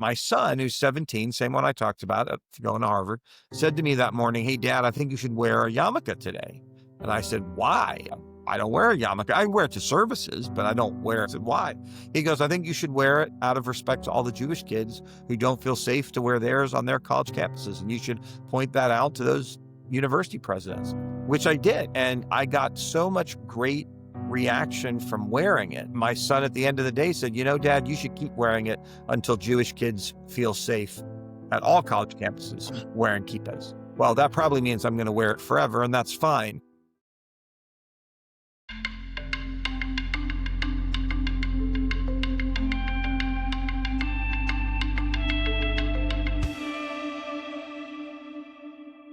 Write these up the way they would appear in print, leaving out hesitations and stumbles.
My son, who's 17, same one I talked about, going to Harvard, said to me that morning, "Hey, Dad, I think you should wear a yarmulke today." And I said, "Why? I don't wear a yarmulke. I wear it to services, but I don't wear it." I said, "Why?" He goes, "I think you should wear it out of respect to all the Jewish kids who don't feel safe to wear theirs on their college campuses. And you should point that out to those university presidents," which I did. And I got so much great reaction from wearing it. My son at the end of the day said, "Dad, you should keep wearing it until Jewish kids feel safe at all college campuses wearing kippahs." Well, that probably means I'm going to wear it forever, and that's fine.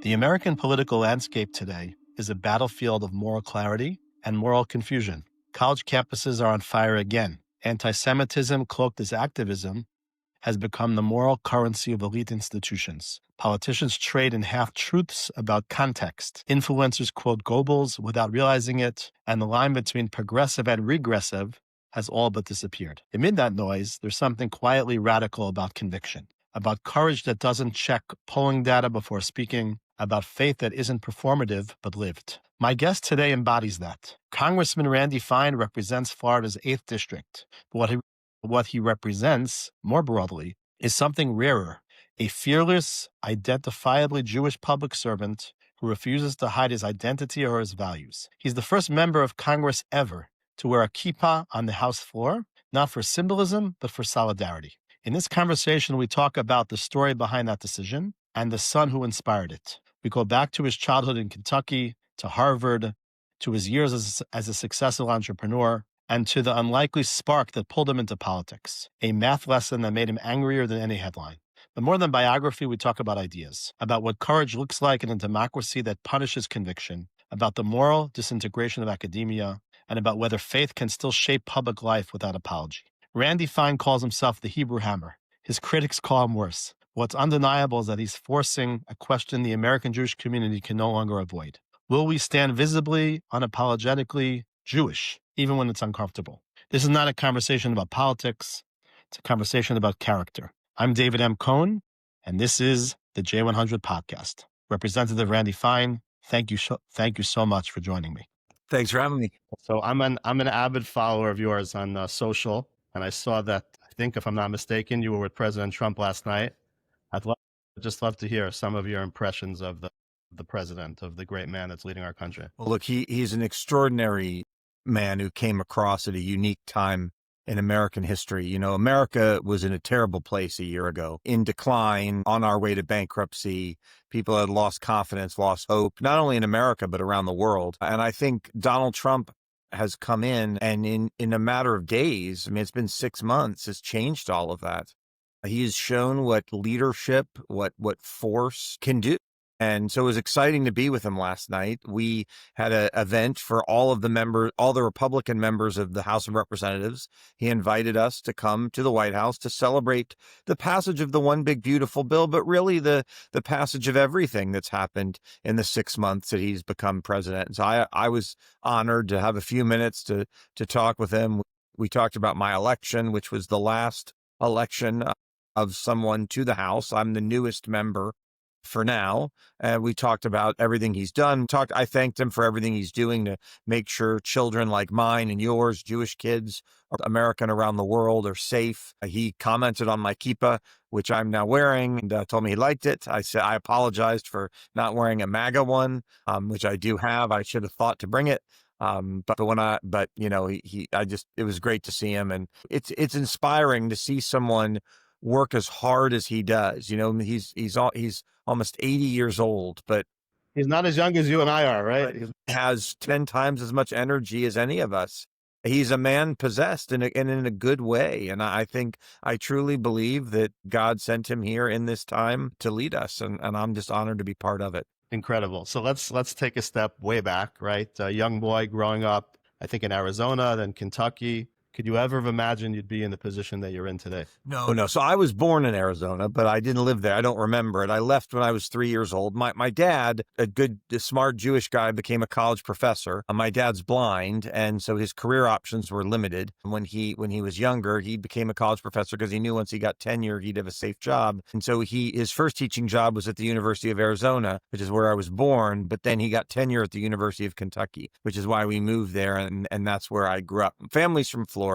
The American political landscape today is a battlefield of moral clarity and moral confusion. College campuses are on fire again. Antisemitism, cloaked as activism, has become the moral currency of elite institutions. Politicians trade in half-truths about context. Influencers quote Goebbels without realizing it, and the line between progressive and regressive has all but disappeared. Amid that noise, there's something quietly radical about conviction, about courage that doesn't check polling data before speaking, about faith that isn't performative but lived. My guest today embodies that. Congressman Randy Fine represents Florida's 8th District. But what he represents, more broadly, is something rarer: a fearless, identifiably Jewish public servant who refuses to hide his identity or his values. He's the first member of Congress ever to wear a kippah on the House floor, not for symbolism, but for solidarity. In this conversation, we talk about the story behind that decision and the son who inspired it. We go back to his childhood in Kentucky, to Harvard, to his years as a successful entrepreneur, and to the unlikely spark that pulled him into politics, a math lesson that made him angrier than any headline. But more than biography, we talk about ideas, about what courage looks like in a democracy that punishes conviction, about the moral disintegration of academia, and about whether faith can still shape public life without apology. Randy Fine calls himself the Hebrew Hammer. His critics call him worse. What's undeniable is that he's forcing a question the American Jewish community can no longer avoid. Will we stand visibly, unapologetically Jewish, even when it's uncomfortable? This is not a conversation about politics. It's a conversation about character. I'm David M. Cohn, and this is the J100 podcast. Representative Randy Fine, thank you so much for joining me. Thanks for having me. So I'm an avid follower of yours on social, and I saw that, I think, if I'm not mistaken, you were with President Trump last night. I'd just love to hear some of your impressions of the president, of the great man that's leading our country. Well, look, he's an extraordinary man who came across at a unique time in American history. America was in a terrible place a year ago, in decline, on our way to bankruptcy. People had lost confidence, lost hope, not only in America, but around the world. And I think Donald Trump has come in and in a matter of days, it's been 6 months, has changed all of that. He has shown what leadership, what force can do. And so it was exciting to be with him last night. We had an event for all the Republican members of the House of Representatives. He invited us to come to the White House to celebrate the passage of the one big beautiful bill, but really the passage of everything that's happened in the 6 months that he's become president. And so I was honored to have a few minutes to talk with him. We talked about my election, which was the last election of someone to the House. I'm the newest member for now. We talked about everything he's done. I thanked him for everything he's doing to make sure children like mine and yours, Jewish kids, American around the world, are safe. He commented on my kippah, which I'm now wearing, and told me he liked it. I said I apologized for not wearing a MAGA one, which I do have. I should have thought to bring it. It was great to see him, and it's inspiring to see someone work as hard as he does. He's almost 80 years old, but he's not as young as you and I are, right? He has 10 times as much energy as any of us. He's a man possessed in a good way. And I truly believe that God sent him here in this time to lead us. And I'm just honored to be part of it. Incredible. So let's take a step way back, right? A young boy growing up, I think in Arizona, then Kentucky, Could you ever have imagined you'd be in the position that you're in today? No. So I was born in Arizona, but I didn't live there. I don't remember it. I left when I was 3 years old. My dad, a smart Jewish guy, became a college professor. My dad's blind, and so his career options were limited. When he was younger, he became a college professor because he knew once he got tenure, he'd have a safe job. And so his first teaching job was at the University of Arizona, which is where I was born. But then he got tenure at the University of Kentucky, which is why we moved there, and that's where I grew up. Family's from Florida.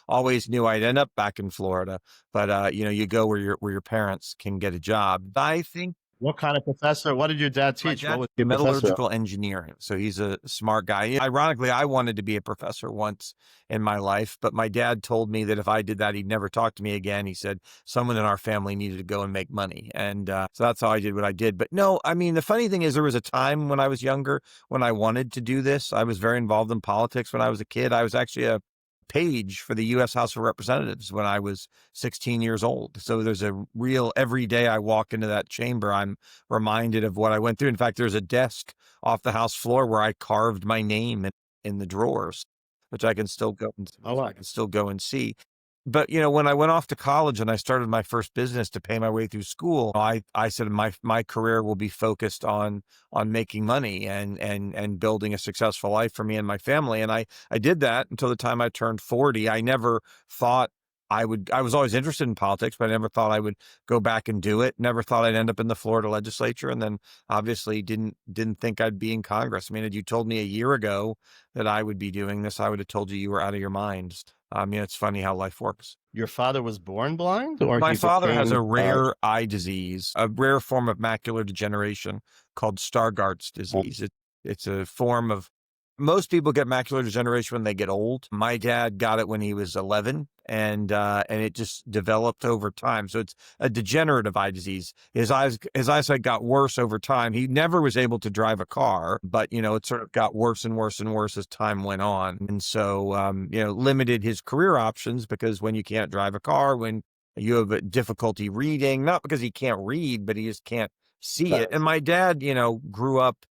Always knew I'd end up back in Florida, but you go where your parents can get a job. I think What kind of professor? What did your dad my teach? What dad's was a your professor? metallurgical engineer, so he's a smart guy. Ironically, I wanted to be a professor once in my life, but my dad told me that if I did that, he'd never talk to me again. He said someone in our family needed to go and make money, and so that's how I did what I did. But no, I mean, the funny thing is, there was a time when I was younger when I wanted to do this. I was very involved in politics when I was a kid. I was actually a page for the U.S. House of Representatives when I was 16 years old. So there's a real, every day I walk into that chamber, I'm reminded of what I went through. In fact, there's a desk off the House floor where I carved my name in the drawers, which I can still go and, Oh, wow. I can still go and see. But when I went off to college and I started my first business to pay my way through school, I said my career will be focused on making money and building a successful life for me and my family. And I did that until the time I turned 40. I never thought I was always interested in politics, but I never thought I would go back and do it. Never thought I'd end up in the Florida legislature. And then obviously didn't think I'd be in Congress. I mean, had you told me a year ago that I would be doing this, I would have told you were out of your mind. It's funny how life works. Your father was born blind, or My he father has became, a rare eye disease, a rare form of macular degeneration called Stargardt's disease. It's a form of, most people get macular degeneration when they get old. My dad got it when he was 11, and it just developed over time. So it's a degenerative eye disease. His eyesight got worse over time. He never was able to drive a car, but it sort of got worse and worse and worse as time went on. And so limited his career options, because when you can't drive a car, when you have a difficulty reading, not because he can't read, but he just can't see it. And my dad, grew up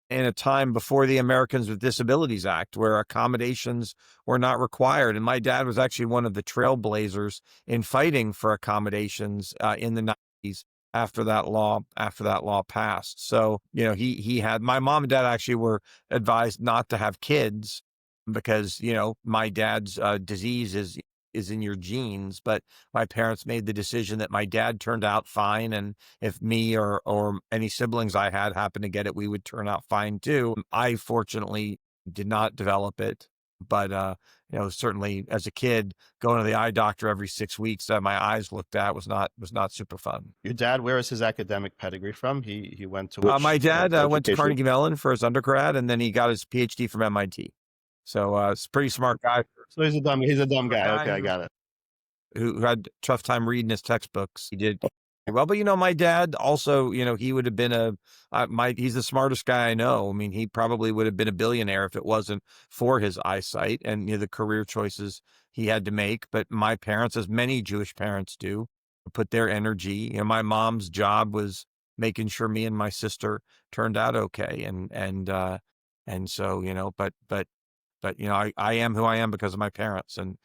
in a time before the Americans with Disabilities Act, where accommodations were not required. And my dad was actually one of the trailblazers in fighting for accommodations in the 90s after that law passed. So, he had, my mom and dad actually were advised not to have kids because, my dad's disease is in your genes, but my parents made the decision that my dad turned out fine, and if me or any siblings I had happened to get it, we would turn out fine too. I fortunately did not develop it, but certainly as a kid, going to the eye doctor every 6 weeks to have my eyes looked at was not super fun. Your dad, where is his academic pedigree from? He went to which My dad went to education? Carnegie Mellon for his undergrad, and then he got his PhD from MIT. So it's a pretty smart guy. So he's a dumb guy. Okay, I got it. Who had a tough time reading his textbooks. He did well, but my dad also, he would have been he's the smartest guy I know. I mean, he probably would have been a billionaire if it wasn't for his eyesight and the career choices he had to make. But my parents, as many Jewish parents do, put their energy. My mom's job was making sure me and my sister turned out okay, and so but I am who I am because of my parents, and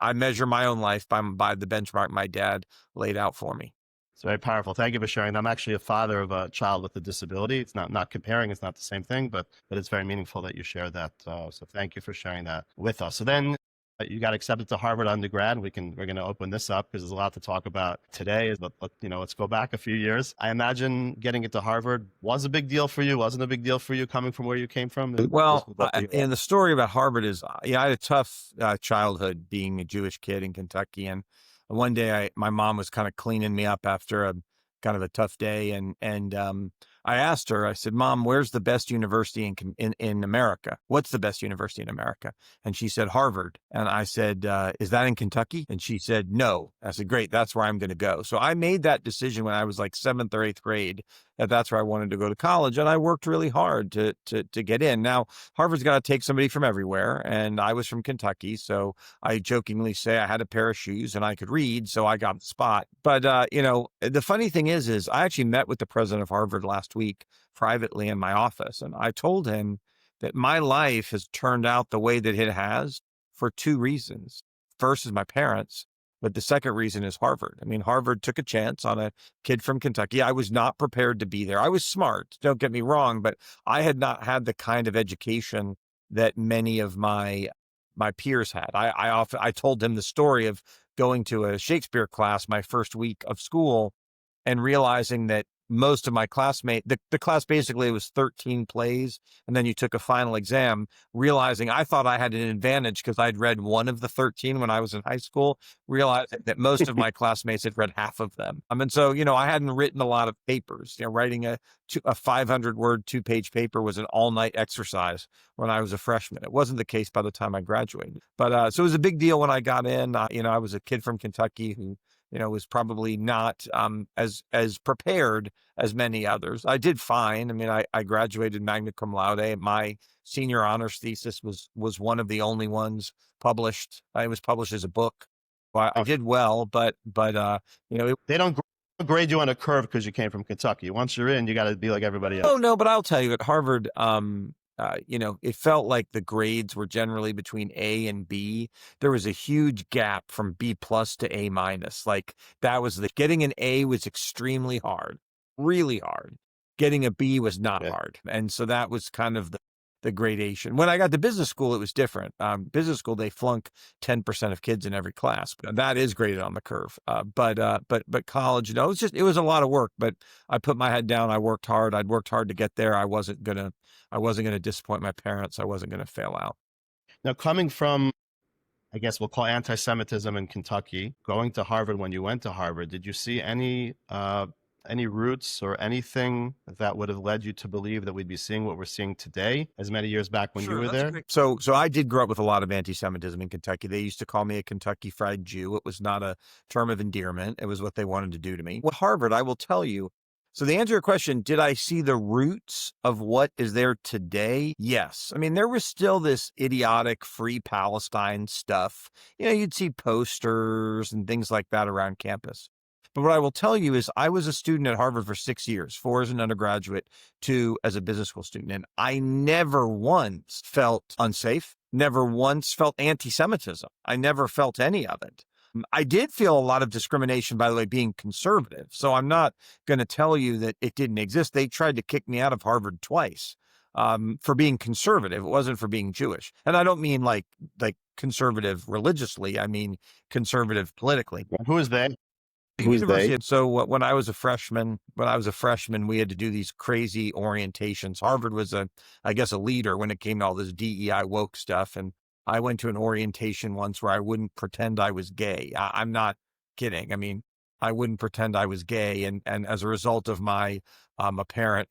I measure my own life by the benchmark my dad laid out for me. It's very powerful. Thank you for sharing. I'm actually a father of a child with a disability. It's not comparing. It's not the same thing, but it's very meaningful that you share that. So thank you for sharing that with us. So then you got accepted to Harvard undergrad. We're going to open this up because there's a lot to talk about today. But let's go back a few years. I imagine getting into Harvard was a big deal for you. Wasn't a big deal for you coming from where you came from. Well, and the story about Harvard is, I had a tough childhood being a Jewish kid in Kentucky, and one day my mom was kind of cleaning me up after a kind of a tough day, and I asked her, I said, "Mom, where's the best university in America? What's the best university in America?" And she said, "Harvard." And I said, "Is that in Kentucky?" And she said, "No." I said, "Great, that's where I'm going to go." So I made that decision when I was like 7th or 8th grade that's where I wanted to go to college, and I worked really hard to get in. Now, Harvard's got to take somebody from everywhere, and I was from Kentucky, so I jokingly say I had a pair of shoes and I could read, so I got the spot. But the funny thing is I actually met with the president of Harvard last week privately in my office, and I told him that my life has turned out the way that it has for two reasons. First is my parents, but the second reason is Harvard. I mean, Harvard took a chance on a kid from Kentucky. I was not prepared to be there. I was smart, don't get me wrong, but I had not had the kind of education that many of my peers had. I told him the story of going to a Shakespeare class my first week of school and realizing that most of my classmates, the class basically was 13 plays, and then you took a final exam, realizing I thought I had an advantage because I'd read one of the 13 when I was in high school, realizing that most of my classmates had read half of them. And so, I hadn't written a lot of papers. Writing a 500-word, 2-page paper was an all-night exercise when I was a freshman. It wasn't the case by the time I graduated. But so it was a big deal when I got in. I was a kid from Kentucky who was probably not as prepared as many others. I did fine. I mean, I graduated magna cum laude. My senior honors thesis was one of the only ones published. It was published as a book. I did well, but They don't grade you on a curve because you came from Kentucky. Once you're in, you got to be like everybody else. Oh no, but I'll tell you at Harvard, it felt like the grades were generally between A and B. There was a huge gap from B plus to A minus. Like that was getting an A was extremely hard, really hard. Getting a B was not hard. And so that was kind of the gradation. When I got to business school, it was different. Business school, they flunk 10% of kids in every class. That is graded on the curve. But college, it was a lot of work, but I put my head down. I worked hard. I'd worked hard to get there. I wasn't going to disappoint my parents. I wasn't going to fail out. Now, coming from, I guess we'll call anti-Semitism in Kentucky, going to Harvard when you went to Harvard, did you see any roots or anything that would have led you to believe that we'd be seeing what we're seeing today as many years back when you were there? So I did grow up with a lot of anti-Semitism in Kentucky. They used to call me a Kentucky Fried Jew. It was not a term of endearment. It was what they wanted to do to me. With Harvard, I will tell you, so the answer to your question, did I see the roots of what is there today? Yes. I mean, there was still this idiotic free Palestine stuff. You'd see posters and things like that around campus. But what I will tell you is I was a student at Harvard for 6 years, 4 as an undergraduate, 2 as a business school student. And I never once felt unsafe, never once felt anti-Semitism. I never felt any of it. I did feel a lot of discrimination, by the way, being conservative. So I'm not going to tell you that it didn't exist. They tried to kick me out of Harvard twice for being conservative. It wasn't for being Jewish. And I don't mean like conservative religiously. I mean conservative politically. Who is they? Who's they? So when I was a freshman, we had to do these crazy orientations. Harvard was I guess a leader when it came to all this DEI woke stuff. And I went to an orientation once where I wouldn't pretend I was gay. I'm not kidding. I mean, I wouldn't pretend I was gay. And as a result of my apparent,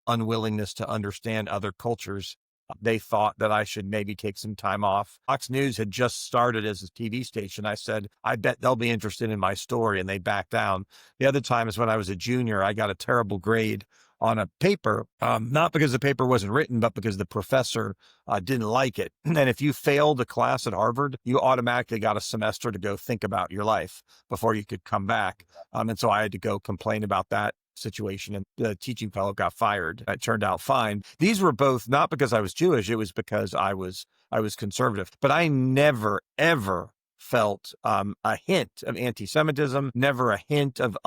unwillingness to understand other cultures, they thought that I should maybe take some time off. Fox News had just started as a TV station. I said, I bet they'll be interested in my story, and they backed down. The other time is when I was a junior, I got a terrible grade on a paper, not because the paper wasn't written, but because the professor didn't like it. And if you failed a class at Harvard, you automatically got a semester to go think about your life before you could come back. And so I had to go complain about that situation, and the teaching fellow got fired. It turned out fine. These were both not because I was Jewish, it was because I was conservative. But I never, ever felt a hint of anti-Semitism, never a hint of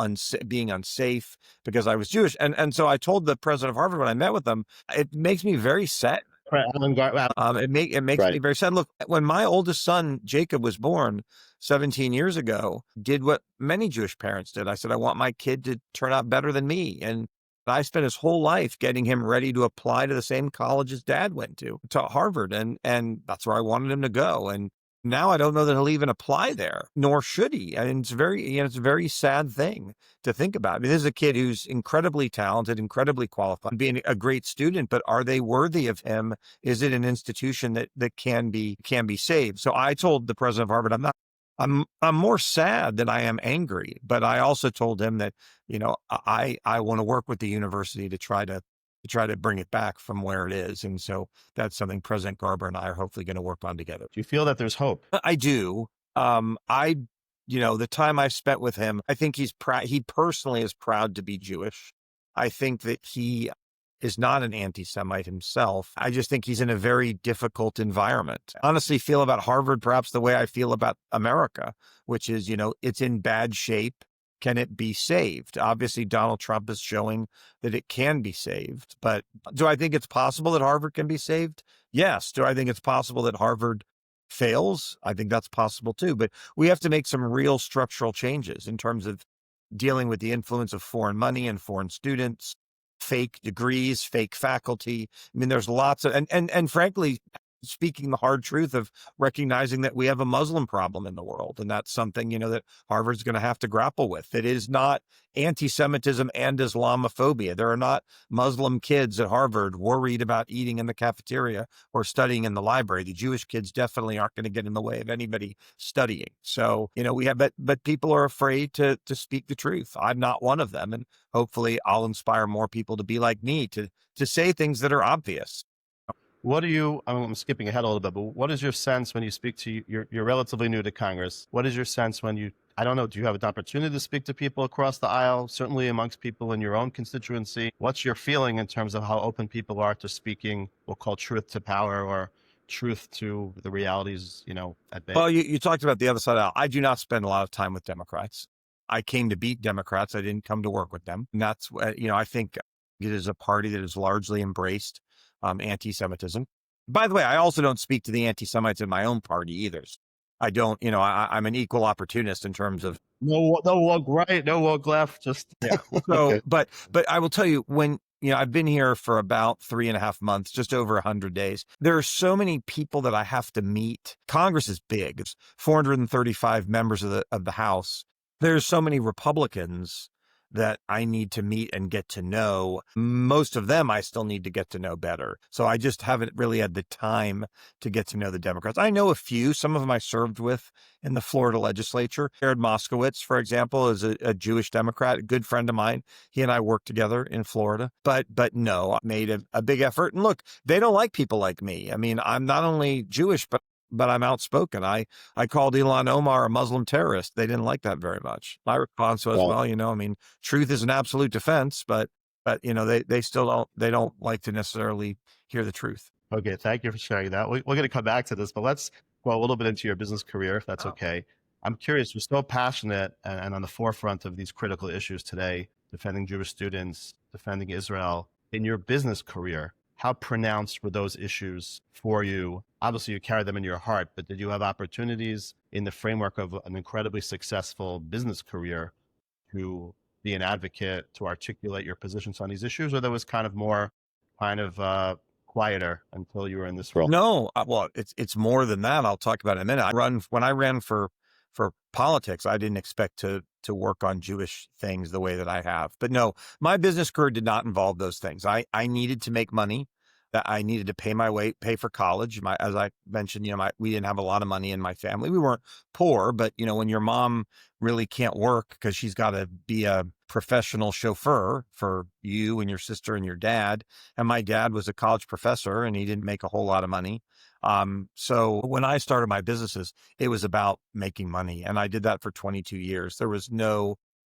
being unsafe because I was Jewish. And so I told the president of Harvard when I met with him, it makes me very sad. It makes me very sad. Look, when my oldest son, Jacob, was born 17 years ago, did what many Jewish parents did. I said, I want my kid to turn out better than me. And I spent his whole life getting him ready to apply to the same college his dad went to Harvard. And that's where I wanted him to go. And now I don't know that he'll even apply there, nor should he. And it's it's a very sad thing to think about. I mean, this is a kid who's incredibly talented, incredibly qualified, being a great student, but are they worthy of him? Is it an institution that can be saved? So I told the president of Harvard, I'm more sad than I am angry, but I also told him that, I want to work with the university to try to bring it back from where it is. And so that's something President Garber and I are hopefully going to work on together. Do you feel that there's hope? I do. The time I spent with him, I think he's proud. He personally is proud to be Jewish. I think that he is not an anti-Semite himself. I just think he's in a very difficult environment. I honestly feel about Harvard perhaps the way I feel about America, which is, it's in bad shape. Can it be saved? Obviously, Donald Trump is showing that it can be saved. But do I think it's possible that Harvard can be saved? Yes. Do I think it's possible that Harvard fails? I think that's possible too. But we have to make some real structural changes in terms of dealing with the influence of foreign money and foreign students, fake degrees, fake faculty. I mean, there's lots of, and frankly, speaking the hard truth of recognizing that we have a Muslim problem in the world. And that's something, that Harvard's going to have to grapple with. It is not anti-Semitism and Islamophobia. There are not Muslim kids at Harvard worried about eating in the cafeteria or studying in the library. The Jewish kids definitely aren't going to get in the way of anybody studying. So, we have, but people are afraid to speak the truth. I'm not one of them. And hopefully I'll inspire more people to be like me, to say things that are obvious. I'm skipping ahead a little bit, but what is your sense when you speak to, you're relatively new to Congress. What is your sense when I don't know, do you have an opportunity to speak to people across the aisle, certainly amongst people in your own constituency? What's your feeling in terms of how open people are to speaking, we'll call truth to power or truth to the realities, at bay? Well, you talked about the other side out. I do not spend a lot of time with Democrats. I came to beat Democrats. I didn't come to work with them. And that's, I think it is a party that has largely embraced anti-Semitism. By the way, I also don't speak to the anti-Semites in my own party either. I don't, I'm an equal opportunist in terms of no woke right, no woke left, just yeah. So, okay. but I will tell you when, I've been here for about 3.5 months, just over 100 days. There are so many people that I have to meet. Congress is big. It's 435 members of the House. There's so many Republicans that I need to meet and get to know. Most of them I still need to get to know better. So I just haven't really had the time to get to know the Democrats. I know a few, some of them I served with in the Florida legislature. Jared Moskowitz, for example, is a Jewish Democrat, a good friend of mine. He and I worked together in Florida. But no, I made a big effort. And look, they don't like people like me. I mean, I'm not only Jewish, but I'm outspoken. I called Ilhan Omar a Muslim terrorist. They didn't like that very much. My response was, well, truth is an absolute defense, but they still don't like to necessarily hear the truth. Okay, thank you for sharing that. We're going to come back to this, but let's go a little bit into your business career, if that's okay. I'm curious, you're so passionate and on the forefront of these critical issues today, defending Jewish students, defending Israel. In your business career, how pronounced were those issues for you? Obviously, you carry them in your heart, but did you have opportunities in the framework of an incredibly successful business career to be an advocate, to articulate your positions on these issues, or there was kind of more quieter until you were in this role? No, well, it's more than that. I'll talk about it in a minute. When I ran for politics, I didn't expect to work on Jewish things the way that I have. But no, my business career did not involve those things. I needed to make money. That I needed to pay for college. As I mentioned, we didn't have a lot of money in my family. We weren't poor, but when your mom really can't work because she's got to be a professional chauffeur for you and your sister and your dad. And my dad was a college professor and he didn't make a whole lot of money. So when I started my businesses, it was about making money. And I did that for 22 years. There was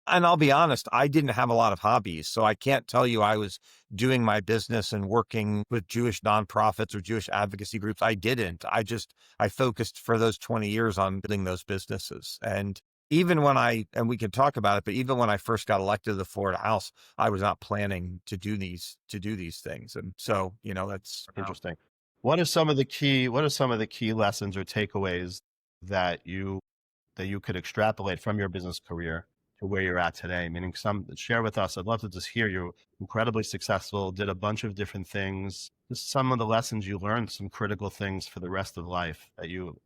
and I'll be honest, I didn't have a lot of hobbies. So I can't tell you I was doing my business and working with Jewish nonprofits or Jewish advocacy groups. I didn't. I focused for those 20 years on building those businesses. And even when and we can talk about it, but even when I first got elected to the Florida House, I was not planning to do these things. And so, that's interesting. What are some of the key lessons or takeaways that you could extrapolate from your business career to where you're at today? Meaning share with us. I'd love to just hear you're incredibly successful, did a bunch of different things. Just some of the lessons you learned, some critical things for the rest of life that you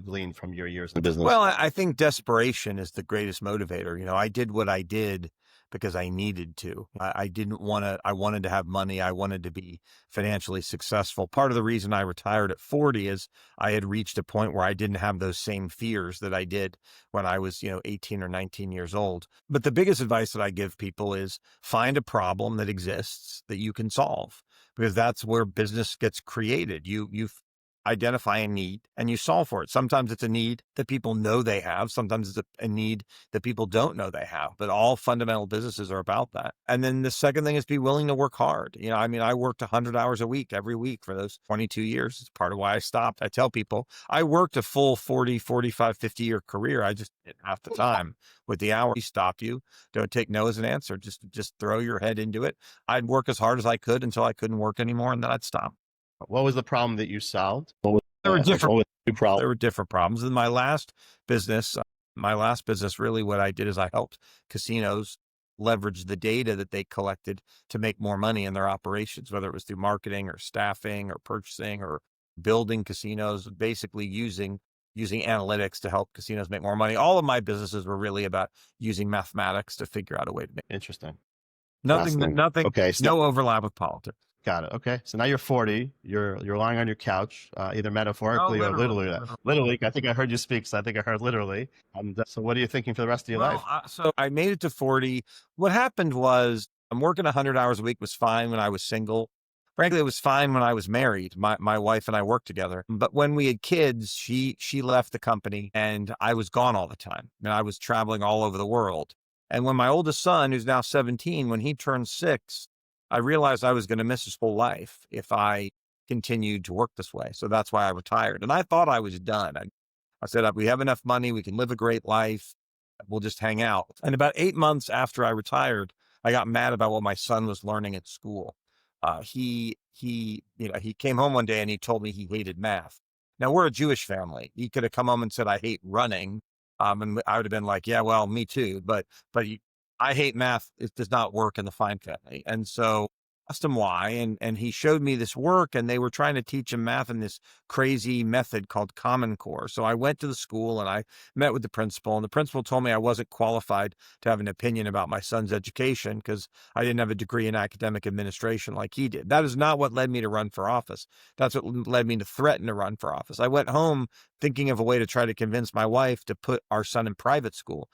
gleaned from your years in business. Well, I think desperation is the greatest motivator. I did what I did because I needed to. I wanted to have money. I wanted to be financially successful. Part of the reason I retired at 40 is I had reached a point where I didn't have those same fears that I did when I was, 18 or 19 years old. But the biggest advice that I give people is find a problem that exists that you can solve, because that's where business gets created. identify a need and you solve for it. Sometimes it's a need that people know they have. Sometimes it's a need that people don't know they have, but all fundamental businesses are about that. And then the second thing is be willing to work hard. I mean, I worked 100 hours a week every week for those 22 years. It's part of why I stopped. I tell people I worked a full 40, 45, 50-year career. I just did half the time with the hours. Stop you. Don't take no as an answer. Just throw your head into it. I'd work as hard as I could until I couldn't work anymore, and then I'd stop. What was the problem that you solved? What was There were different. what was the problem? There were different problems. In business, my last business, really what I did is I helped casinos leverage the data that they collected to make more money in their operations, whether it was through marketing or staffing or purchasing or building casinos, basically using analytics to help casinos make more money. All of my businesses were really about using mathematics to figure out a way to make Interesting. nothing, Okay. no overlap with politics. Got it. Okay. So now you're 40. You're lying on your couch, either metaphorically or literally. Literally, I think I heard you speak, so I think I heard literally. And so what are you thinking for the rest of your life? So I made it to 40. What happened was I'm working 100 hours a week was fine when I was single. Frankly, it was fine when I was married. My wife and I worked together. But when we had kids, she left the company and I was gone all the time. And I was traveling all over the world. And when my oldest son, who's now 17, when he turned 6, I realized I was going to miss his whole life if I continued to work this way. So that's why I retired. And I thought I was done. I said, we have enough money. We can live a great life. We'll just hang out. And about 8 months after I retired, I got mad about what my son was learning at school. He came home one day and he told me he hated math. Now we're a Jewish family. He could have come home and said, I hate running. And I would have been like, yeah, well, me too. But I hate math. It does not work in the Fine family. And so I asked him why. And he showed me this work and they were trying to teach him math in this crazy method called Common Core. So I went to the school and I met with the principal, and the principal told me I wasn't qualified to have an opinion about my son's education because I didn't have a degree in academic administration like he did. That is not what led me to run for office. That's what led me to threaten to run for office. I went home thinking of a way to try to convince my wife to put our son in private school.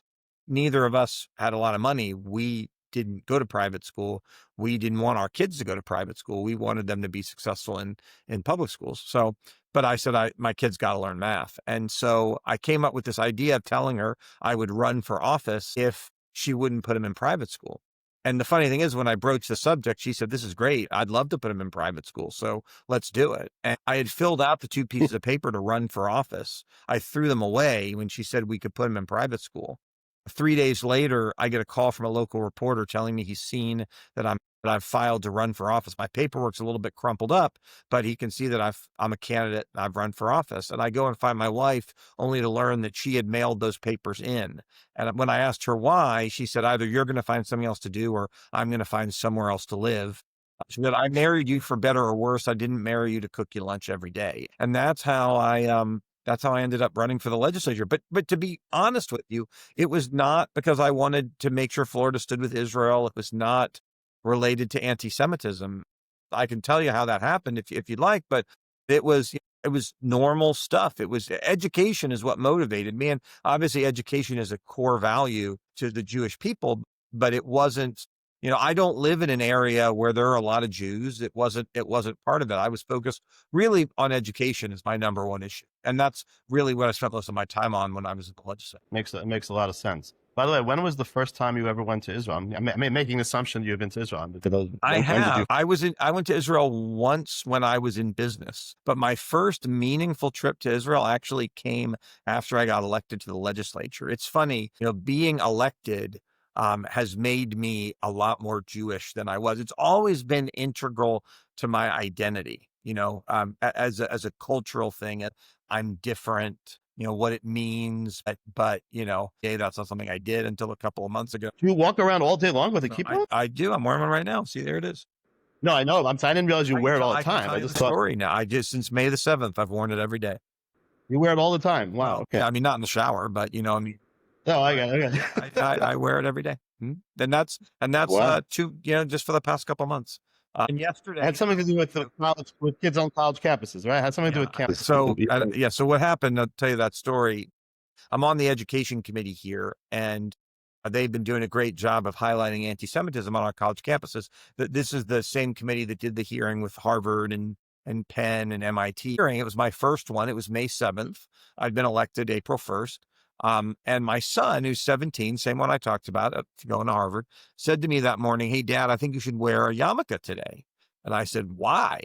Neither of us had a lot of money. We didn't go to private school. We didn't want our kids to go to private school. We wanted them to be successful in public schools. So, but I said, my kids got to learn math. And so I came up with this idea of telling her I would run for office if she wouldn't put him in private school. And the funny thing is, when I broached the subject, she said, this is great. I'd love to put him in private school. So let's do it. And I had filled out the 2 pieces of paper to run for office. I threw them away when she said we could put him in private school. 3 days later, I get a call from a local reporter telling me he's seen that I've filed to run for office. My paperwork's a little bit crumpled up, but he can see that I'm a candidate and I've run for office. And I go and find my wife only to learn that she had mailed those papers in. And when I asked her why, she said, either you're going to find something else to do or I'm going to find somewhere else to live. She said, I married you for better or worse. I didn't marry you to cook you lunch every day. And that's how I ended up running for the legislature. But to be honest with you, it was not because I wanted to make sure Florida stood with Israel. It was not related to anti-Semitism. I can tell you how that happened if you'd like, but it was normal stuff. It was education is what motivated me. And obviously education is a core value to the Jewish people, but it wasn't, I don't live in an area where there are a lot of Jews. It wasn't part of it. I was focused really on education as my number one issue. And that's really what I spent most of my time on when I was in the legislature. It makes a lot of sense. By the way, when was the first time you ever went to Israel? I'm making an assumption you've been to Israel. I have. I went to Israel once when I was in business, but my first meaningful trip to Israel actually came after I got elected to the legislature. It's funny, being elected has made me a lot more Jewish than I was. It's always been integral to my identity, as a cultural thing. I'm different, what it means, but hey, that's not something I did until a couple of months ago. Do you walk around all day long with a kippah? I do. I'm wearing one right now. See, there it is. No, I know. I didn't realize you wear it all the time. I just thought story now. Since May the 7th, I've worn it every day. You wear it all the time. Wow. Okay. Yeah, I mean, not in the shower, but Oh, I got it. I wear it every day. And that's Wow. just for the past couple of months. And yesterday, It had something to do with with kids on college campuses, right? It had something to do with campuses. So what happened? I'll tell you that story. I'm on the education committee here, and they've been doing a great job of highlighting anti-Semitism on our college campuses. This is the same committee that did the hearing with Harvard and and Penn and MIT hearing. It was my first one. It was May 7th. I'd been elected April 1st. And my son, who's 17, same one I talked about, going to Harvard, said to me that morning, "Hey, Dad, I think you should wear a yarmulke today." And I said, "Why?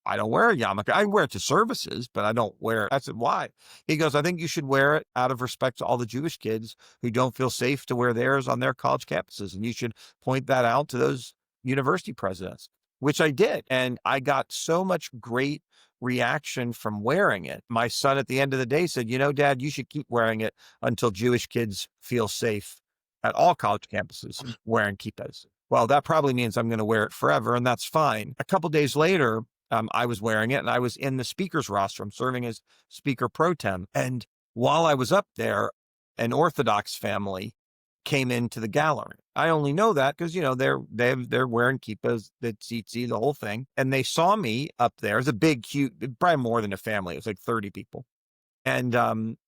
I don't wear a yarmulke. I wear it to services, but I don't wear it." I said, "Why?" He goes, "I think you should wear it out of respect to all the Jewish kids who don't feel safe to wear theirs on their college campuses. And you should point that out to those university presidents," which I did. And I got so much great reaction from wearing it. My son at the end of the day said, "Dad, you should keep wearing it until Jewish kids feel safe at all college campuses wearing kippahs." Well, that probably means I'm going to wear it forever, and that's fine. A couple days later, I was wearing it, and I was in the speaker's rostrum serving as speaker pro tem. And while I was up there, an Orthodox family came into the gallery. I only know that because they're wearing kippahs, the tzitzit, the whole thing, and they saw me up there. It's a big, huge, probably more than a family. It was like 30 people, and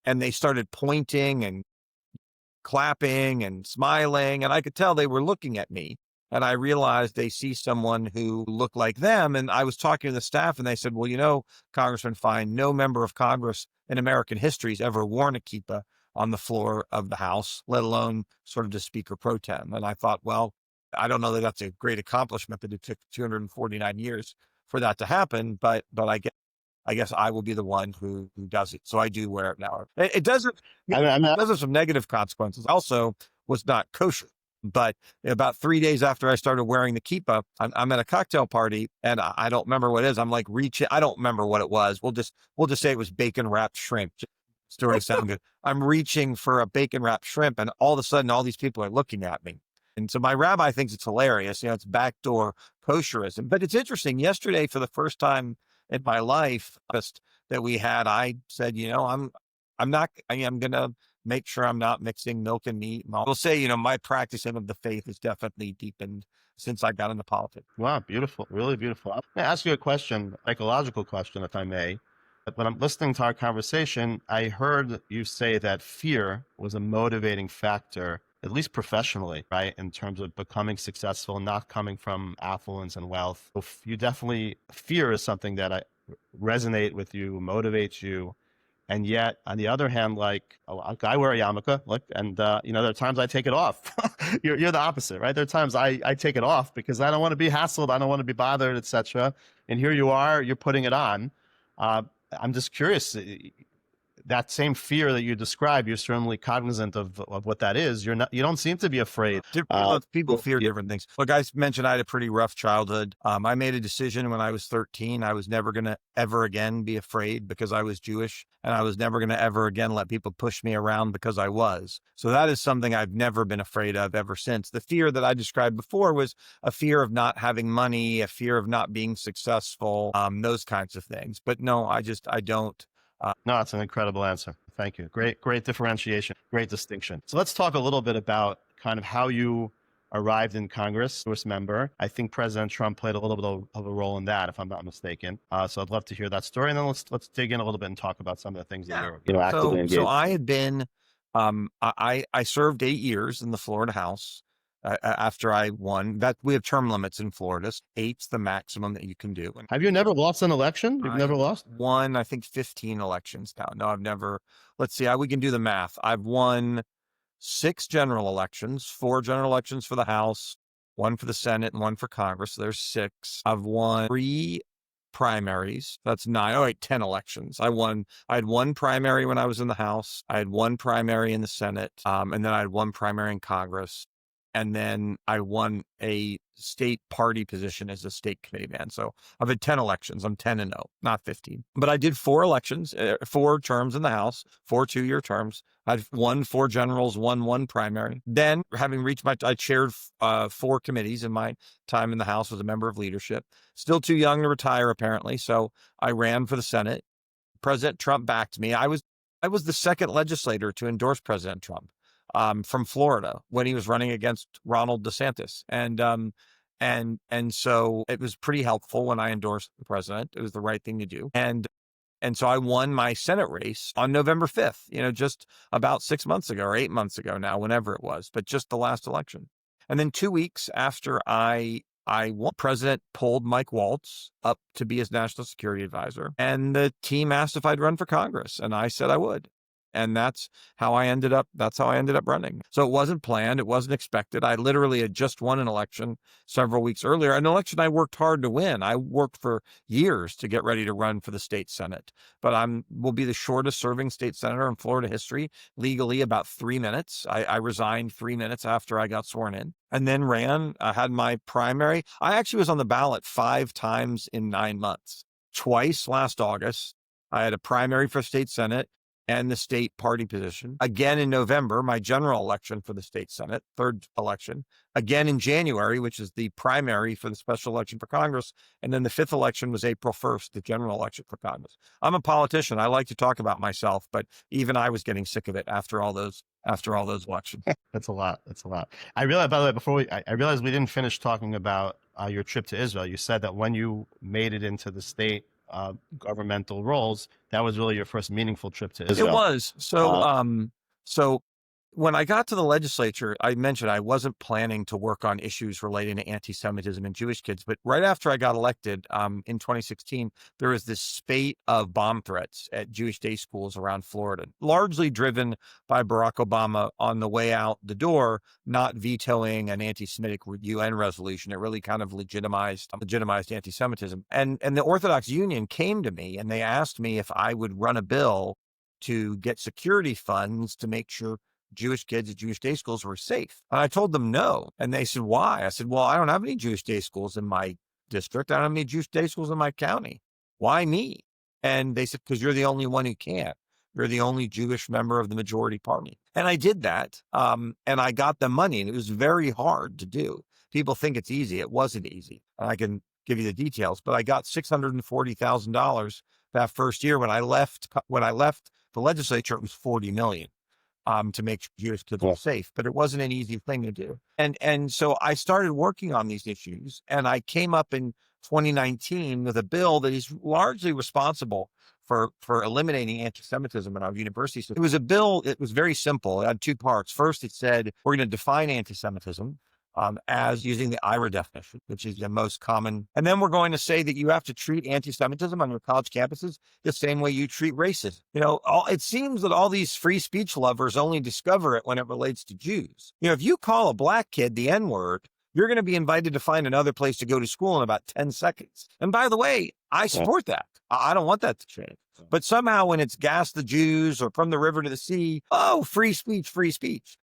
they started pointing and clapping and smiling, and I could tell they were looking at me. And I realized they see someone who looked like them. And I was talking to the staff, and they said, "Well, Congressman Fine, no member of Congress in American history has ever worn a kippah on the floor of the House, let alone sort of the speaker pro tem." And I thought, well, I don't know that that's a great accomplishment, that it took 249 years for that to happen, but I guess I will be the one who does it. So I do wear it now. It doesn't, it does have some negative consequences. Also, was not kosher. But about 3 days after I started wearing the kippah, I'm at a cocktail party, and I don't remember what it is. I'm like reaching. I don't remember what it was. We'll just say it was bacon wrapped shrimp. Story sound good. I'm reaching for a bacon wrapped shrimp, and all of a sudden, all these people are looking at me. And so my rabbi thinks it's hilarious. It's backdoor kosherism. But it's interesting. Yesterday, for the first time in my life that we had, I said, I'm going to make sure I'm not mixing milk and meat. And I will say, my practicing of the faith has definitely deepened since I got into politics. Wow, beautiful, really beautiful. I'm going to ask you a question, psychological question, if I may. When I'm listening to our conversation, I heard you say that fear was a motivating factor, at least professionally, right, in terms of becoming successful, not coming from affluence and wealth. So fear is something that resonate with you, motivates you. And yet, on the other hand, like I wear a yarmulke, and there are times I take it off. You're the opposite, right? There are times I take it off because I don't want to be hassled, I don't want to be bothered, etc. And here you are, you're putting it on. I'm just curious. That same fear that you describe, you're certainly cognizant of what that is. You don't seem to be afraid. People fear different things. Look, I mentioned I had a pretty rough childhood. I made a decision when I was 13. I was never going to ever again be afraid because I was Jewish, and I was never going to ever again let people push me around because I was. So that is something I've never been afraid of ever since. The fear that I described before was a fear of not having money, a fear of not being successful, those kinds of things. But no, I don't. No, it's an incredible answer. Thank you. Great differentiation, great distinction. So let's talk a little bit about kind of how you arrived in Congress, House member. I think President Trump played a little bit of a role in that, if I'm not mistaken. So I'd love to hear that story, and then let's dig in a little bit and talk about some of the things that you're actively engaged. So I had been, I served 8 years in the Florida House. After I won, that we have term limits in Florida. 8's the maximum that you can do. And have you never lost an election? You've never lost? Won, I think, 15 elections now. No, I've never. Let's see. We can do the math. I've won 6 general elections, 4 general elections for the House, 1 for the Senate, and 1 for Congress. So there's 6. I've won 3 primaries. That's 9. Oh, wait, 10 elections. I had 1 primary when I was in the House. I had 1 primary in the Senate. And then I had 1 primary in Congress. And then I won a state party position as a state committee man. So I've had 10 elections. I'm 10-0, not 15. But I did 4 elections, 4 terms in the House, 4 2-year terms. I've won 4 generals, won 1 primary. Then, having reached I chaired 4 committees in my time in the House, was a member of leadership. Still too young to retire, apparently. So I ran for the Senate. President Trump backed me. I was the second legislator to endorse President Trump. From Florida when he was running against Ronald DeSantis. And so it was pretty helpful when I endorsed the president. It was the right thing to do. And so I won my Senate race on November 5th, just about 6 months ago or 8 months ago now, whenever it was, but just the last election. And then 2 weeks after I President pulled Mike Waltz up to be his national security advisor, and the team asked if I'd run for Congress, and I said I would. And that's how I ended up running. So it wasn't planned. It wasn't expected. I literally had just won an election several weeks earlier, an election I worked hard to win. I worked for years to get ready to run for the state Senate, but will be the shortest serving state senator in Florida history, legally about 3 minutes. I resigned 3 minutes after I got sworn in, and then ran. I had my primary. I actually was on the ballot 5 times in 9 months. Twice last August, I had a primary for state Senate and the state party position. Again in November, my general election for the state Senate, third election. Again in January, which is the primary for the special election for Congress. And then the 5th election was April 1st, the general election for Congress. I'm a politician. I like to talk about myself, but even I was getting sick of it after all those elections. That's a lot. I realized, by the way, I realized we didn't finish talking about your trip to Israel. You said that when you made it into the state governmental roles, that was really your first meaningful trip to Israel. It was. So when I got to the legislature, I mentioned I wasn't planning to work on issues relating to anti-Semitism and Jewish kids. But right after I got elected in 2016, there was this spate of bomb threats at Jewish day schools around Florida, largely driven by Barack Obama on the way out the door, not vetoing an anti-Semitic UN resolution. It really kind of legitimized anti-Semitism. And the Orthodox Union came to me and they asked me if I would run a bill to get security funds to make sure Jewish kids at Jewish day schools were safe. And I told them no. And they said, why? I said, well, I don't have any Jewish day schools in my district. I don't have any Jewish day schools in my county. Why me? And they said, because you're the only one who can. You're the only Jewish member of the majority party. And I did that. And I got the money, and it was very hard to do. People think it's easy. It wasn't easy. And I can give you the details, but I got $640,000 that first year. When I left the legislature, it was $40 million. To make sure Jewish kids were safe, but it wasn't an easy thing to do. And so I started working on these issues, and I came up in 2019 with a bill that is largely responsible for eliminating anti-Semitism in our universities. It was a bill. It was very simple. It had 2 parts. First, it said we're going to define anti-Semitism as using the IRA definition, which is the most common. And then we're going to say that you have to treat anti-Semitism on your college campuses the same way you treat racism. It seems that all these free speech lovers only discover it when it relates to Jews. If you call a black kid the N-word, you're going to be invited to find another place to go to school in about 10 seconds. And by the way, I support that. I don't want that to change. But somehow when it's gas the Jews or from the river to the sea, free speech, free speech.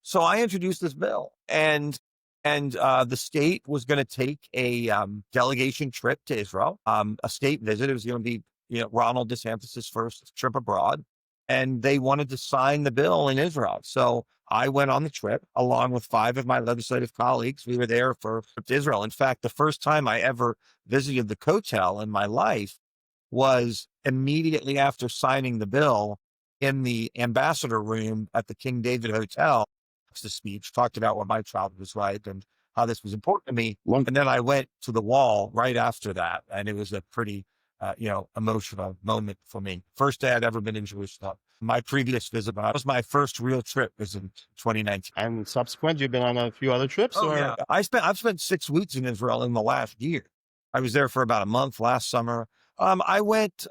So I introduced this bill, and the state was going to take a delegation trip to Israel, a state visit. It was going to be, Ronald DeSantis' first trip abroad, and they wanted to sign the bill in Israel. So I went on the trip along with 5 of my legislative colleagues. We were there for Israel. In fact, the first time I ever visited the Kotel in my life was immediately after signing the bill in the ambassador room at the King David Hotel. The speech talked about what my childhood was like and how this was important to me. And then I went to the wall right after that. And it was a pretty, emotional moment for me. First day I'd ever been in Jerusalem. My previous visit, that was my first real trip, was in 2019. And subsequent, you've been on a few other trips? Yeah. I've spent 6 weeks in Israel in the last year. I was there for about a month last summer. I went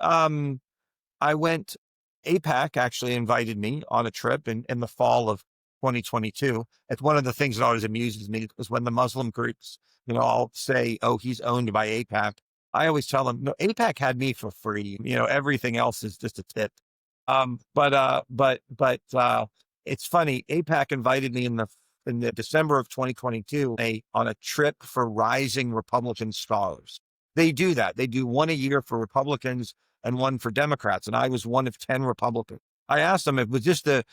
AIPAC actually invited me on a trip in the fall of 2022. It's one of the things that always amuses me is when the Muslim groups, all say, oh, he's owned by AIPAC. I always tell them, no, AIPAC had me for free. Everything else is just a tip. But it's funny. AIPAC invited me in the December of 2022 on a trip for rising Republican scholars. They do that. They do one a year for Republicans and one for Democrats. And I was one of 10 Republicans. I asked them, is this the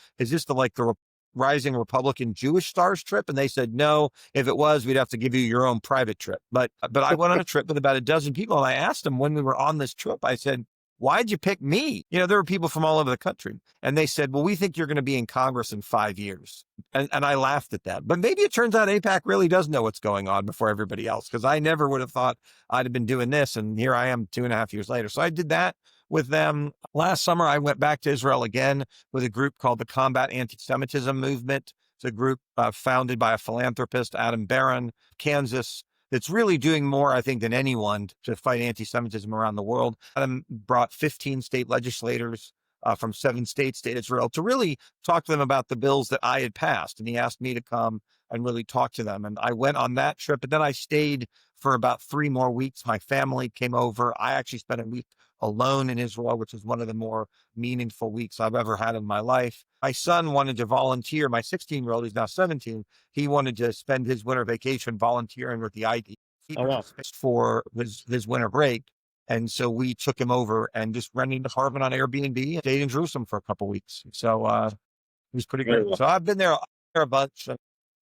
Rising Republican Jewish Stars trip? And they said, no, if it was, we'd have to give you your own private trip. But I went on a trip with about a dozen people, and I asked them when we were on this trip, I said, why'd you pick me? There were people from all over the country. And they said, well, we think you're going to be in Congress in 5 years. And I laughed at that. But maybe it turns out AIPAC really does know what's going on before everybody else, because I never would have thought I'd have been doing this. And here I am 2.5 years later. So I did that with them. Last summer, I went back to Israel again with a group called the Combat Antisemitism Movement. It's a group founded by a philanthropist, Adam Barron, Kansas. that's really doing more, I think, than anyone to fight anti-Semitism around the world. Brought 15 state legislators from 7 states to Israel to really talk to them about the bills that I had passed. And he asked me to come and really talk to them. And I went on that trip, and then I stayed for about 3 more weeks. My family came over. I actually spent a week alone in Israel, which is one of the more meaningful weeks I've ever had in my life. My son wanted to volunteer. My 16-year-old, who's now 17, he wanted to spend his winter vacation volunteering with the ID Oh, wow. for his winter break. And so we took him over and just rented an apartment on Airbnb and stayed in Jerusalem for a couple of weeks. So it was pretty Very great. well. So I've been there a bunch.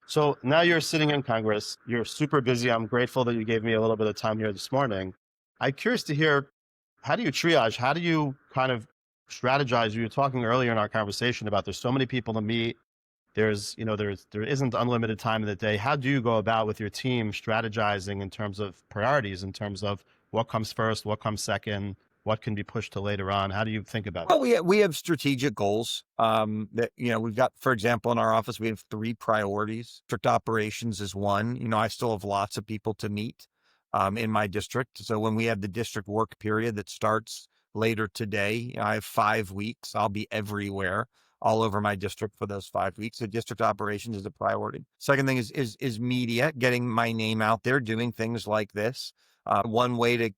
So now you're sitting in Congress. You're super busy. I'm grateful that you gave me a little bit of time here this morning. I'm curious to hear, how do you triage? How do you kind of strategize? You were talking earlier in our conversation about there's so many people to meet. There isn't unlimited time in the day. How do you go about with your team strategizing in terms of priorities, in terms of what comes first, what comes second, what can be pushed to later on? How do you think about it? Well, we have strategic goals that, we've got, for example, in our office, we have 3 priorities. District operations is one. I still have lots of people to meet in my district. So when we have the district work period that starts later today, I have 5 weeks. I'll be everywhere, all over my district for those 5 weeks. So district operations is a priority. Second thing is media, getting my name out there, doing things like this. One way to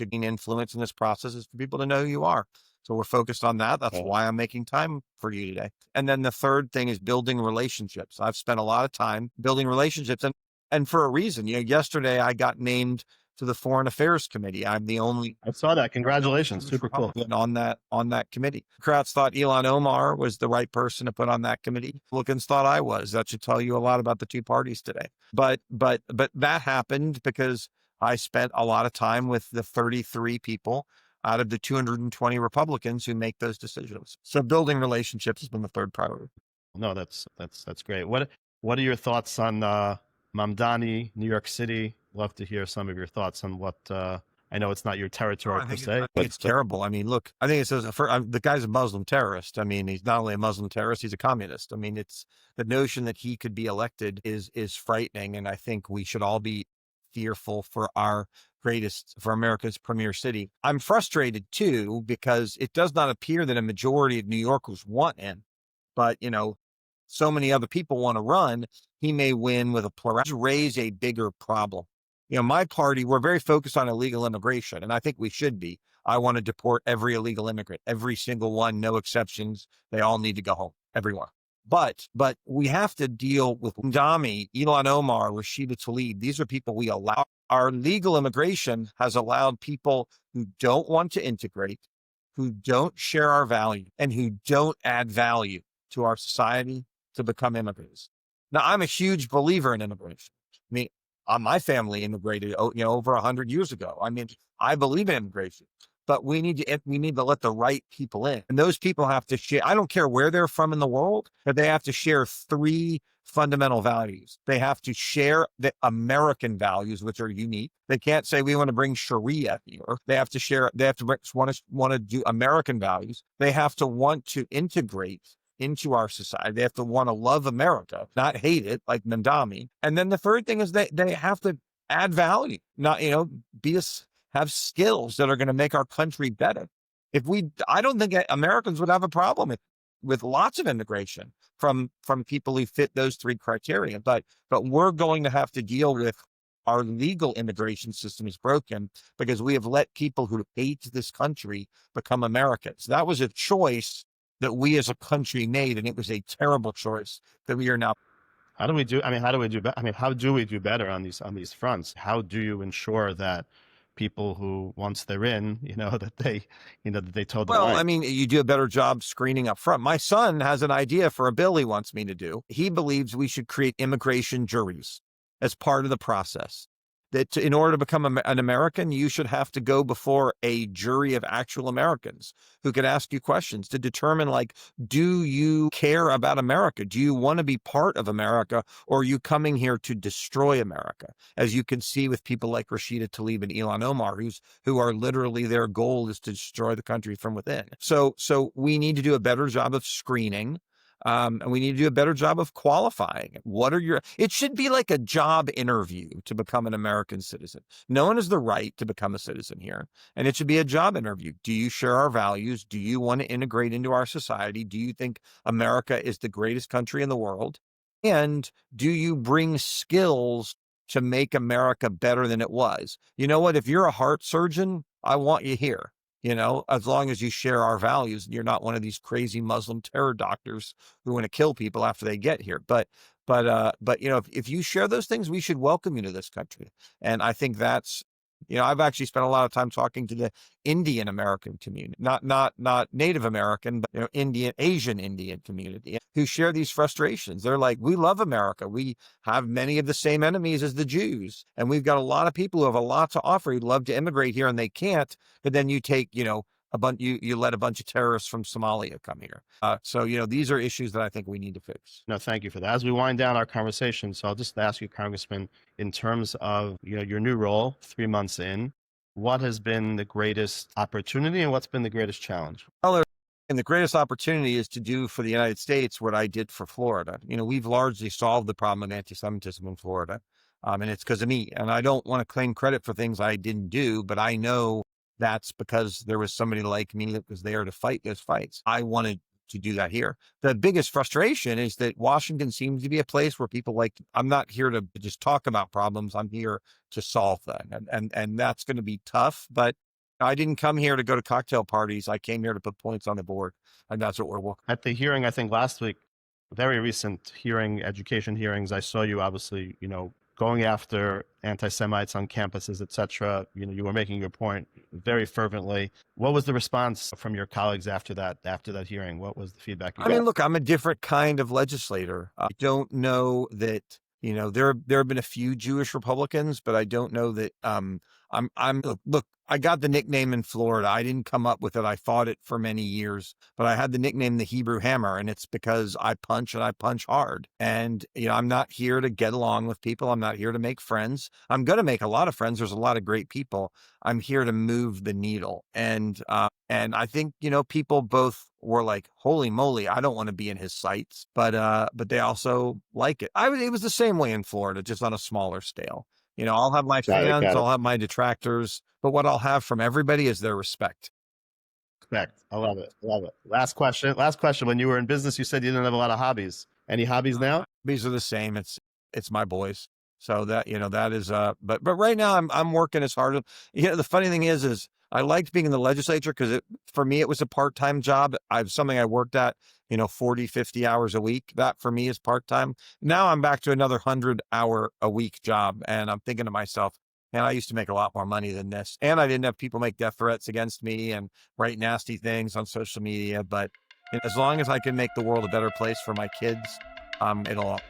gain influence in this process is for people to know who you are. So we're focused on that. That's why I'm making time for you today. And then the third thing is building relationships. I've spent a lot of time building relationships, and for a reason. Yesterday I got named to the Foreign Affairs Committee. I'm the only I saw that. Congratulations. Super cool. on that committee. Democrats thought Elon Omar was the right person to put on that committee. Republicans thought I was. That should tell you a lot about the 2 parties today. But that happened because I spent a lot of time with the 33 people out of the 220 Republicans who make those decisions. So building relationships has been the third priority. No, that's great. What are your thoughts on Mamdani, New York City? Love to hear some of your thoughts on what. I know it's not your territory per se, but it's terrible. I mean, look, I think it says the guy's a Muslim terrorist. I mean, he's not only a Muslim terrorist, he's a communist. I mean, it's the notion that he could be elected is frightening, and I think we should all be fearful for America's premier city. I'm frustrated too, because it does not appear that a majority of New Yorkers want him, but so many other people want to run. He may win with a plurality. Raise a bigger problem. My party, we're very focused on illegal immigration, and I think we should be. I want to deport every illegal immigrant, every single one, no exceptions. They all need to go home, everyone. But we have to deal with Dami, Elon Omar, Rashida Tlaib. These are people we allow. Our legal immigration has allowed people who don't want to integrate, who don't share our value, and who don't add value to our society to become immigrants. Now, I'm a huge believer in immigration. I mean, my family immigrated, over 100 years ago. I mean, I believe in immigration, but we need to let the right people in, and those people have to share. I don't care where they're from in the world, but they have to share 3 fundamental values. They have to share the American values, which are unique. They can't say we want to bring Sharia here. They have to share. They have to want to do American values. They have to want to integrate into our society. They have to want to love America, not hate it like Mandami. And then the third thing is they have to add value, not, have skills that are going to make our country better. I don't think Americans would have a problem with lots of immigration from people who fit those 3 criteria. But we're going to have to deal with our legal immigration system is broken because we have let people who hate this country become Americans. That was a choice that we as a country made, and it was a terrible choice that we are now. How do we do better on these fronts? How do you ensure that people who, once they're in, that they toe the line? Well, I mean, you do a better job screening up front. My son has an idea for a bill he wants me to do. He believes we should create immigration juries as part of the process. That in order to become an American, you should have to go before a jury of actual Americans who could ask you questions to determine, like, do you care about America? Do you want to be part of America, or are you coming here to destroy America? As you can see with people like Rashida Tlaib and Elon Omar, who are literally, their goal is to destroy the country from within. So we need to do a better job of screening. And we need to do a better job of qualifying. It should be like a job interview to become an American citizen. No one has the right to become a citizen here. And it should be a job interview. Do you share our values? Do you want to integrate into our society? Do you think America is the greatest country in the world? And do you bring skills to make America better than it was? You know what? If you're a heart surgeon, I want you here. As long as you share our values and you're not one of these crazy Muslim terror doctors who want to kill people after they get here. But if you share those things, we should welcome you to this country. And I think that's, I've actually spent a lot of time talking to the Indian American community, not Native American, but Asian Indian community who share these frustrations. They're like, we love America. We have many of the same enemies as the Jews, and we've got a lot of people who have a lot to offer who'd love to immigrate here and they can't. But then you take, you let a bunch of terrorists from Somalia come here. So these are issues that I think we need to fix. No, thank you for that. As we wind down our conversation, so I'll just ask you, Congressman, in terms of your new role, 3 months in, what has been the greatest opportunity and what's been the greatest challenge? Well, and the greatest opportunity is to do for the United States what I did for Florida. We've largely solved the problem of anti-Semitism in Florida, and it's because of me. And I don't want to claim credit for things I didn't do, but I know that's because there was somebody like me that was there to fight those fights. I wanted to do that here. The biggest frustration is that Washington seems to be a place where people I'm not here to just talk about problems. I'm here to solve them. And that's going to be tough, but I didn't come here to go to cocktail parties. I came here to put points on the board, and that's what we're working. At the hearing, I think last week, very recent hearing, education hearings, I saw you obviously, going after anti-Semites on campuses, et cetera. You were making your point very fervently. What was the response from your colleagues after that hearing? What was the feedback you got? Look, I'm a different kind of legislator. I don't know that, there have been a few Jewish Republicans, but I don't know that, look, I got the nickname in Florida. I didn't come up with it. I fought it for many years, but I had the nickname the Hebrew Hammer, and it's because I punch and I punch hard. And, I'm not here to get along with people. I'm not here to make friends. I'm going to make a lot of friends. There's a lot of great people. I'm here to move the needle. And I think, people both were like, holy moly, I don't want to be in his sights, but they also like it. It was the same way in Florida, just on a smaller scale. I'll have my fans, I'll have my detractors, but what I'll have from everybody is their respect. Respect. I love it. Love it. Last question. When you were in business, you said you didn't have a lot of hobbies. Any hobbies now? Hobbies are the same. It's my boys. So that, that is, but right now I'm working as hard. The funny thing is I liked being in the legislature because for me, it was a part-time job. Something I worked at, 40, 50 hours a week. That for me is part-time. Now I'm back to another 100-hour-a-week job. And I'm thinking to myself, man, I used to make a lot more money than this. And I didn't have people make death threats against me and write nasty things on social media. But as long as I can make the world a better place for my kids, it'll.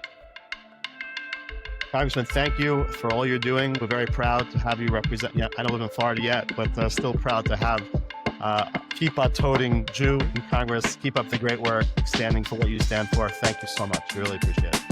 Congressman, thank you for all you're doing. We're very proud to have you represent. I don't live in Florida yet, but still proud to have keep a toting Jew in Congress. Keep up the great work, standing for what you stand for. Thank you so much. We really appreciate it.